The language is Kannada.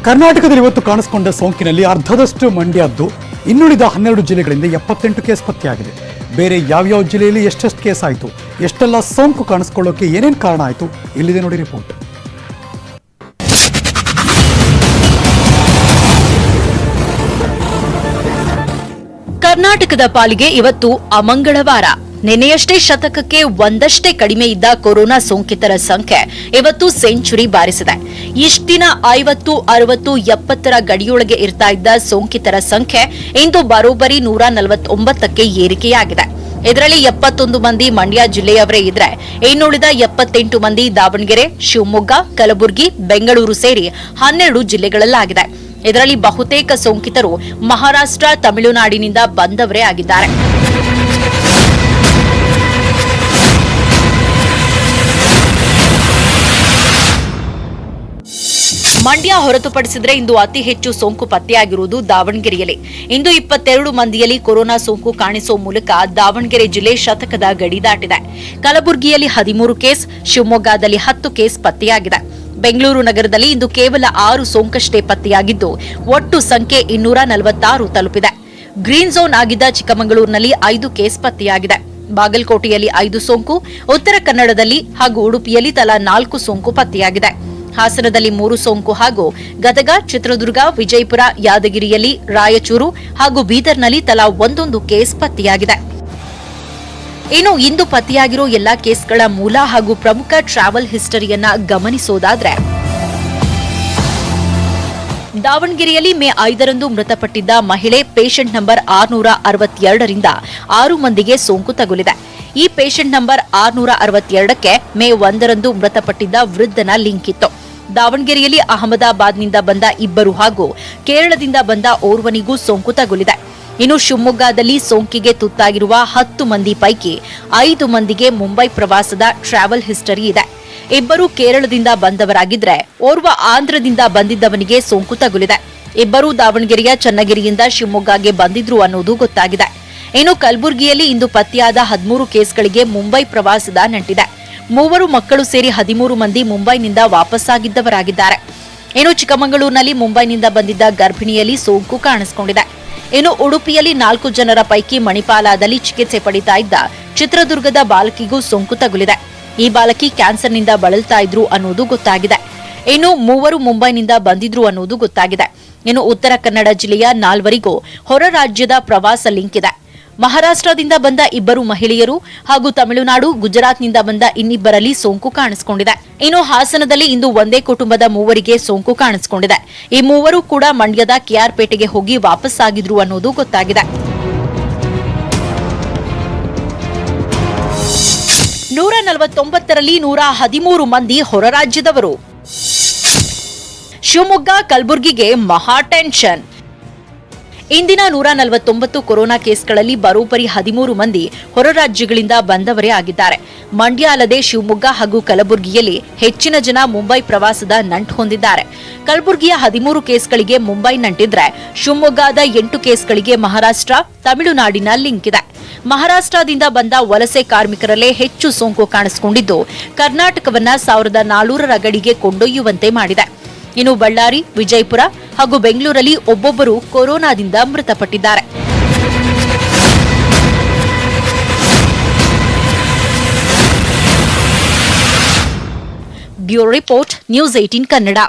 ಕರ್ನಾಟಕದಲ್ಲಿ ಇವತ್ತು ಕಾಣಿಸಿಕೊಂಡ ಸೋಂಕಿನಲ್ಲಿ ಅರ್ಧದಷ್ಟು ಮಂಡ್ಯದ್ದು, ಇನ್ನುಳಿದ 12 ಜಿಲ್ಲೆಗಳಿಂದ 78 ಕೇಸ್ ಪತ್ತೆಯಾಗಿದೆ. ಬೇರೆ ಯಾವ್ಯಾವ ಜಿಲ್ಲೆಯಲ್ಲಿ ಎಷ್ಟೆಷ್ಟು ಕೇಸ್ ಆಯಿತು, ಎಷ್ಟೆಲ್ಲ ಸೋಂಕು ಕಾಣಿಸ್ಕೊಳ್ಳೋಕೆ ಏನೇನು ಕಾರಣ ಆಯಿತು, ಇಲ್ಲಿದೆ ನೋಡಿ ರಿಪೋರ್ಟ್. ಕರ್ನಾಟಕದ ಪಾಲಿಗೆ ಇವತ್ತು ಅಮಂಗಳವಾರ. ನಿನ್ನೆಯಷ್ಟೇ ಶತಕಕ್ಕೆ ಒಂದಷ್ಟೇ ಕಡಿಮೆ ಇದ್ದ ಕೊರೋನಾ ಸೋಂಕಿತರ ಸಂಖ್ಯೆ ಇವತ್ತು ಸೆಂಚುರಿ ಬಾರಿಸಿದೆ. ಇಷ್ಟು ದಿನ 50, 60, 70ರ ಗಡಿಯೊಳಗೆ ಇರ್ತಾ ಇದ್ದ ಸೋಂಕಿತರ ಸಂಖ್ಯೆ ಇಂದು ಬರೋಬ್ಬರಿ 149ಕ್ಕೆ ಏರಿಕೆಯಾಗಿದೆ. ಇದರಲ್ಲಿ 71 ಮಂದಿ ಮಂಡ್ಯ ಜಿಲ್ಲೆಯವರೇ ಇದ್ರೆ, ಇನ್ನುಳಿದ 78 ಮಂದಿ ದಾವಣಗೆರೆ, ಶಿವಮೊಗ್ಗ, ಕಲಬುರಗಿ, ಬೆಂಗಳೂರು ಸೇರಿ 12 ಜಿಲ್ಲೆಗಳಲ್ಲಾಗಿದೆ. ಇದರಲ್ಲಿ ಬಹುತೇಕ ಸೋಂಕಿತರು ಮಹಾರಾಷ್ಟ್ರ, ತಮಿಳುನಾಡಿನಿಂದ ಬಂದವರೇ ಆಗಿದ್ದಾರೆ. ಮಂಡ್ಯ ಹೊರತುಪಡಿಸಿದರೆ ಇಂದು ಅತಿ ಹೆಚ್ಚು ಸೋಂಕು ಪತ್ತೆಯಾಗಿರುವುದು ದಾವಣಗೆರೆಯಲ್ಲಿ. ಇಂದು 22 ಮಂದಿಯಲ್ಲಿ ಕೊರೋನಾ ಸೋಂಕು ಕಾಣಿಸುವ ಮೂಲಕ ದಾವಣಗೆರೆ ಜಿಲ್ಲೆ ಶತಕದ ಗಡಿ ದಾಟಿದೆ. ಕಲಬುರಗಿಯಲ್ಲಿ 13 ಕೇಸ್, ಶಿವಮೊಗ್ಗದಲ್ಲಿ 10 ಕೇಸ್ ಪತ್ತೆಯಾಗಿದೆ. ಬೆಂಗಳೂರು ನಗರದಲ್ಲಿ ಇಂದು ಕೇವಲ 6 ಸೋಂಕಷ್ಟೇ ಪತ್ತೆಯಾಗಿದ್ದು, ಒಟ್ಟು ಸಂಖ್ಯೆ 246 ತಲುಪಿದೆ. ಗ್ರೀನ್ ಝೋನ್ ಆಗಿದ್ದ ಚಿಕ್ಕಮಗಳೂರಿನಲ್ಲಿ 5 ಕೇಸ್ ಪತ್ತೆಯಾಗಿದೆ. ಬಾಗಲಕೋಟೆಯಲ್ಲಿ 5 ಸೋಂಕು, ಉತ್ತರ ಕನ್ನಡದಲ್ಲಿ ಹಾಗೂ ಉಡುಪಿಯಲ್ಲಿ ತಲಾ 4 ಸೋಂಕು ಪತ್ತೆಯಾಗಿದೆ. ಹಾಸನದಲ್ಲಿ 3 ಸೋಂಕು ಹಾಗೂ ಗದಗ, ಚಿತ್ರದುರ್ಗ, ವಿಜಯಪುರ, ಯಾದಗಿರಿಯಲ್ಲಿ, ರಾಯಚೂರು ಹಾಗೂ ಬೀದರ್ನಲ್ಲಿ ತಲಾ 1 ಕೇಸ್ ಪತ್ತೆಯಾಗಿದೆ. ಇನ್ನು ಇಂದು ಪತ್ತೆಯಾಗಿರೋ ಎಲ್ಲಾ ಕೇಸ್ಗಳ ಮೂಲ ಹಾಗೂ ಪ್ರಮುಖ ಟ್ರಾವೆಲ್ ಹಿಸ್ಟರಿಯನ್ನ ಗಮನಿಸೋದಾದ್ರೆ, ದಾವಣಗೆರೆಯಲ್ಲಿ ಮೇ 5ರಂದು ಮೃತಪಟ್ಟಿದ್ದ ಮಹಿಳೆ ಪೇಷಂಟ್ ನಂಬರ್ 662ರಿಂದ 6 ಮಂದಿಗೆ ಸೋಂಕು ತಗುಲಿದೆ. ಈ ಪೇಷಂಟ್ ನಂಬರ್ 662ಕ್ಕೆ ಮೇ 1ರಂದು ಮೃತಪಟ್ಟಿದ್ದ ವೃದ್ಧನ ಲಿಂಕ್ ಇತ್ತು. ದಾವಣಗೆರೆಯಲ್ಲಿ ಅಹಮದಾಬಾದ್ನಿಂದ ಬಂದ 2 ಹಾಗೂ ಕೇರಳದಿಂದ ಬಂದ ಓರ್ವನಿಗೂ ಸೋಂಕು ತಗುಲಿದೆ. ಇನ್ನು ಶಿವಮೊಗ್ಗದಲ್ಲಿ ಸೋಂಕಿಗೆ ತುತ್ತಾಗಿರುವ 10 ಮಂದಿ ಪೈಕಿ 5 ಮಂದಿಗೆ ಮುಂಬೈ ಪ್ರವಾಸದ ಟ್ರಾವೆಲ್ ಹಿಸ್ಟರಿ ಇದೆ. 2 ಕೇರಳದಿಂದ ಬಂದವರಾಗಿದ್ರೆ, ಓರ್ವ ಆಂಧ್ರದಿಂದ ಬಂದಿದ್ದವನಿಗೆ ಸೋಂಕು ತಗುಲಿದೆ. 2 ದಾವಣಗೆರೆಯ ಚನ್ನಗಿರಿಯಿಂದ ಶಿವಮೊಗ್ಗಗೆ ಬಂದಿದ್ರು ಅನ್ನೋದು ಗೊತ್ತಾಗಿದೆ. ಇನ್ನು ಕಲಬುರಗಿಯಲ್ಲಿ ಇಂದು ಪತ್ತೆಯಾದ 13 ಕೇಸ್ಗಳಿಗೆ ಮುಂಬೈ ಪ್ರವಾಸದ ನಂಟಿದೆ. 3 ಮಕ್ಕಳು ಸೇರಿ 13 ಮಂದಿ ಮುಂಬೈನಿಂದ ವಾಪಸ್ಸಾಗಿದ್ದವರಾಗಿದ್ದಾರೆ. ಇನ್ನು ಚಿಕ್ಕಮಗಳೂರಿನಲ್ಲಿ ಮುಂಬೈನಿಂದ ಬಂದಿದ್ದ ಗರ್ಭಿಣಿಯಲ್ಲಿ ಸೋಂಕು ಕಾಣಿಸಿಕೊಂಡಿದೆ. ಇನ್ನು ಉಡುಪಿಯಲ್ಲಿ 4 ಜನರ ಪೈಕಿ ಮಣಿಪಾಲದಲ್ಲಿ ಚಿಕಿತ್ಸೆ ಪಡಿತಾ ಇದ್ದ ಚಿತ್ರದುರ್ಗದ ಬಾಲಕಿಗೂ ಸೋಂಕು ತಗುಲಿದೆ. ಈ ಬಾಲಕಿ ಕ್ಯಾನ್ಸರ್ನಿಂದ ಬಳಲ್ತಾ ಇದ್ರು ಅನ್ನೋದು ಗೊತ್ತಾಗಿದೆ. ಇನ್ನು 3 ಮುಂಬೈನಿಂದ ಬಂದಿದ್ರು ಅನ್ನೋದು ಗೊತ್ತಾಗಿದೆ. ಇನ್ನು ಉತ್ತರ ಕನ್ನಡ ಜಿಲ್ಲೆಯ 4ವರಿಗೂ ಹೊರ ರಾಜ್ಯದ ಪ್ರವಾಸ ಲಿಂಕ್ ಇದೆ. ಮಹಾರಾಷ್ಟ್ರದಿಂದ ಬಂದ 2 ಮಹಿಳೆಯರು ಹಾಗೂ ತಮಿಳುನಾಡು, ಗುಜರಾತ್ನಿಂದ ಬಂದ ಇನ್ನಿಬ್ಬರಲ್ಲಿ ಸೋಂಕು ಕಾಣಿಸಿಕೊಂಡಿದೆ. ಇನ್ನು ಹಾಸನದಲ್ಲಿ ಇಂದು ಒಂದೇ ಕುಟುಂಬದ 3 ಸೋಂಕು ಕಾಣಿಸಿಕೊಂಡಿದೆ. ಈ 3 ಕೂಡ ಮಂಡ್ಯದ ಕೆಆರ್ಪೇಟೆಗೆ ಹೋಗಿ ವಾಪಸ್ಸಾಗಿದ್ರು ಅನ್ನೋದು ಗೊತ್ತಾಗಿದೆ. 149ರಲ್ಲಿ 113 ಮಂದಿ ಹೊರ ರಾಜ್ಯದವರು. ಶಿವಮೊಗ್ಗ, ಕಲಬುರಗಿಗೆ ಮಹಾ ಟೆನ್ಷನ್. ಇಂದಿನ 149 ಕೊರೋನಾ ಕೇಸ್ಗಳಲ್ಲಿ ಬರೋಬ್ಬರಿ 13 ಮಂದಿ ಹೊರ ರಾಜ್ಯಗಳಿಂದ ಬಂದವರೇ ಆಗಿದ್ದಾರೆ. ಮಂಡ್ಯ ಅಲ್ಲದೆ ಶಿವಮೊಗ್ಗ ಹಾಗೂ ಕಲಬುರಗಿಯಲ್ಲಿ ಹೆಚ್ಚಿನ ಜನ ಮುಂಬೈ ಪ್ರವಾಸದ ನಂಟು ಹೊಂದಿದ್ದಾರೆ. ಕಲಬುರಗಿಯ 13 ಕೇಸ್ಗಳಿಗೆ ಮುಂಬೈ ನಂಟಿದ್ರೆ, ಶಿವಮೊಗ್ಗದ 8 ಕೇಸ್ಗಳಿಗೆ ಮಹಾರಾಷ್ಟ್ರ, ತಮಿಳುನಾಡಿನ ಲಿಂಕ್ ಇದೆ. ಮಹಾರಾಷ್ಟ್ರದಿಂದ ಬಂದ ವಲಸೆ ಕಾರ್ಮಿಕರಲ್ಲೇ ಹೆಚ್ಚು ಸೋಂಕು ಕಾಣಿಸಿಕೊಂಡಿದ್ದು, ಕರ್ನಾಟಕವನ್ನ 1400ರ ಗಡಿಗೆ ಕೊಂಡೊಯ್ಯುವಂತೆ ಮಾಡಿದೆ. ಇನ್ನು ಬಳ್ಳಾರಿ, ವಿಜಯಪುರ ಹಾಗೂ ಬೆಂಗಳೂರಲ್ಲಿ ಒಬ್ಬೊಬ್ಬರು ಕೊರೋನಾದಿಂದ ಮೃತಪಟ್ಟಿದ್ದಾರೆ. Bureau report, news 18 Kannada.